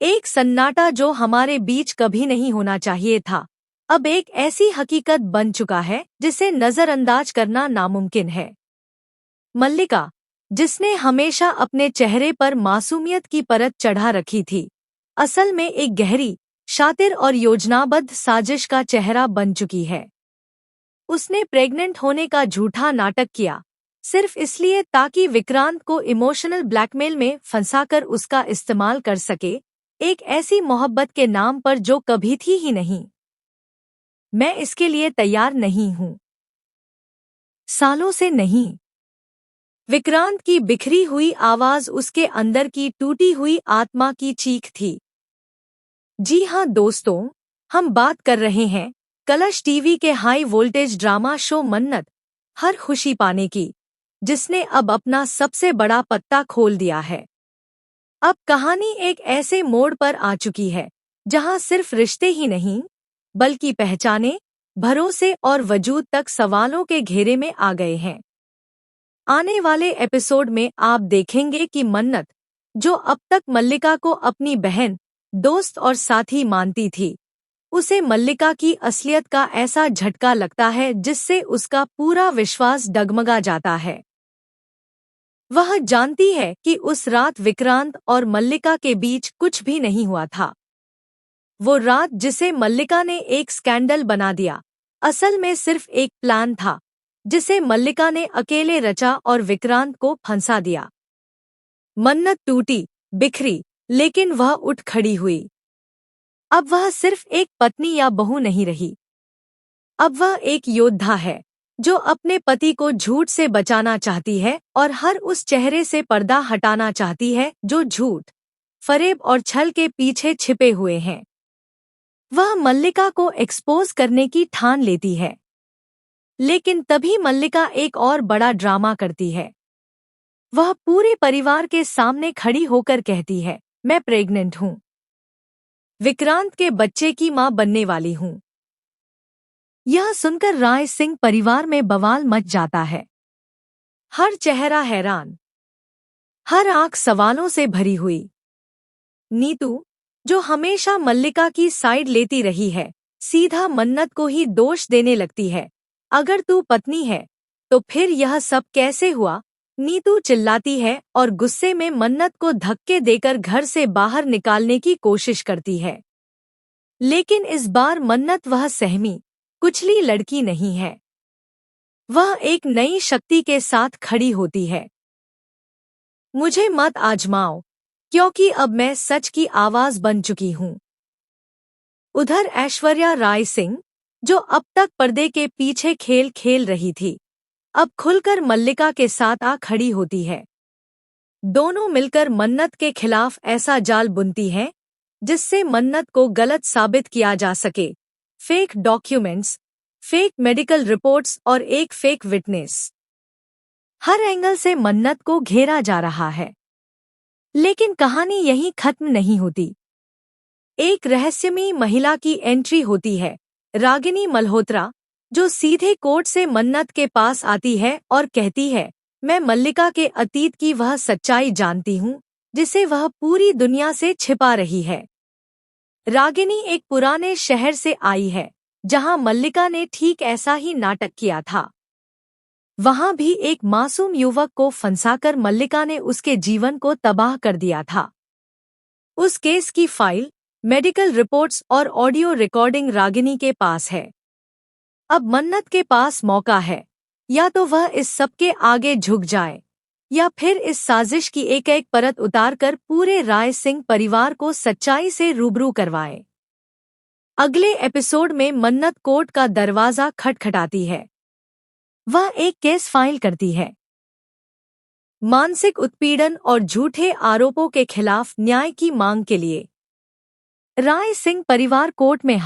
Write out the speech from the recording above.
एक सन्नाटा जो हमारे बीच कभी नहीं होना चाहिए था, अब एक ऐसी हकीकत बन चुका है जिसे नजरअंदाज करना नामुमकिन है। मल्लिका, जिसने हमेशा अपने चेहरे पर मासूमियत की परत चढ़ा रखी थी, असल में एक गहरी, शातिर और योजनाबद्ध साजिश का चेहरा बन चुकी है। उसने प्रेग्नेंट होने का झूठा नाटक किया, सिर्फ इसलिए ताकि विक्रांत को इमोशनल ब्लैकमेल में फंसाकर उसका इस्तेमाल कर सके, एक ऐसी मोहब्बत के नाम पर जो कभी थी ही नहीं। मैं इसके लिए तैयार नहीं हूं। सालों से नहीं। विक्रांत की बिखरी हुई आवाज उसके अंदर की टूटी हुई आत्मा की चीख थी। जी हां दोस्तों, हम बात कर रहे हैं कलश टीवी के हाई वोल्टेज ड्रामा शो मन्नत, हर खुशी पाने की, जिसने अब अपना सबसे बड़ा पत्ता खोल दिया है। अब कहानी एक ऐसे मोड़ पर आ चुकी है जहां सिर्फ रिश्ते ही नहीं, बल्कि पहचाने, भरोसे और वजूद तक सवालों के घेरे में आ गए हैं। आने वाले एपिसोड में आप देखेंगे कि मन्नत, जो अब तक मल्लिका को अपनी बहन, दोस्त और साथी मानती थी, उसे मल्लिका की असलियत का ऐसा झटका लगता है जिससे उसका पूरा विश्वास डगमगा जाता है। वह जानती है कि उस रात विक्रांत और मल्लिका के बीच कुछ भी नहीं हुआ था। वो रात जिसे मल्लिका ने एक स्कैंडल बना दिया, असल में सिर्फ एक प्लान था जिसे मल्लिका ने अकेले रचा और विक्रांत को फंसा दिया। मन्नत टूटी, बिखरी, लेकिन वह उठ खड़ी हुई। अब वह सिर्फ एक पत्नी या बहू नहीं रही। अब वह एक योद्धा है जो अपने पति को झूठ से बचाना चाहती है और हर उस चेहरे से पर्दा हटाना चाहती है जो झूठ, फरेब और छल के पीछे छिपे हुए हैं। वह मल्लिका को एक्सपोज करने की ठान लेती है। लेकिन तभी मल्लिका एक और बड़ा ड्रामा करती है। वह पूरे परिवार के सामने खड़ी होकर कहती है, मैं प्रेग्नेंट हूँ। विक्रांत के बच्चे की मां बनने वाली हूँ। यह सुनकर राय सिंह परिवार में बवाल मच जाता है। हर चेहरा हैरान, हर आंख सवालों से भरी हुई। नीतू, जो हमेशा मल्लिका की साइड लेती रही है, सीधा मन्नत को ही दोष देने लगती है। अगर तू पत्नी है तो फिर यह सब कैसे हुआ? नीतू चिल्लाती है और गुस्से में मन्नत को धक्के देकर घर से बाहर निकालने की कोशिश करती है। लेकिन इस बार मन्नत वह सहमी, कुचली लड़की नहीं है। वह एक नई शक्ति के साथ खड़ी होती है। मुझे मत आजमाओ, क्योंकि अब मैं सच की आवाज बन चुकी हूँ। उधर ऐश्वर्या राय सिंह, जो अब तक पर्दे के पीछे खेल खेल रही थी, अब खुलकर मल्लिका के साथ आ खड़ी होती है। दोनों मिलकर मन्नत के खिलाफ ऐसा जाल बुनती हैं जिससे मन्नत को गलत साबित किया जा सके। Fake documents, fake medical reports और एक फेक विटनेस। हर एंगल से मन्नत को घेरा जा रहा है। लेकिन कहानी यहीं खत्म नहीं होती। एक रहस्यमयी महिला की एंट्री होती है, रागिनी मल्होत्रा, जो सीधे कोर्ट से मन्नत के पास आती है और कहती है, मैं मल्लिका के अतीत की वह सच्चाई जानती हूँ जिसे वह पूरी दुनिया से छिपा रही है। रागिनी एक पुराने शहर से आई है जहां मल्लिका ने ठीक ऐसा ही नाटक किया था। वहां भी एक मासूम युवक को फंसाकर मल्लिका ने उसके जीवन को तबाह कर दिया था। उस केस की फाइल, मेडिकल रिपोर्ट्स और ऑडियो रिकॉर्डिंग रागिनी के पास है। अब मन्नत के पास मौका है, या तो वह इस सब के आगे झुक जाए या फिर इस साजिश की एक एक परत उतारकर पूरे राय सिंह परिवार को सच्चाई से रूबरू करवाए। अगले एपिसोड में मन्नत कोर्ट का दरवाजा खटखटाती है। वह एक केस फाइल करती है, मानसिक उत्पीड़न और झूठे आरोपों के खिलाफ न्याय की मांग के लिए। राय सिंह परिवार कोर्ट में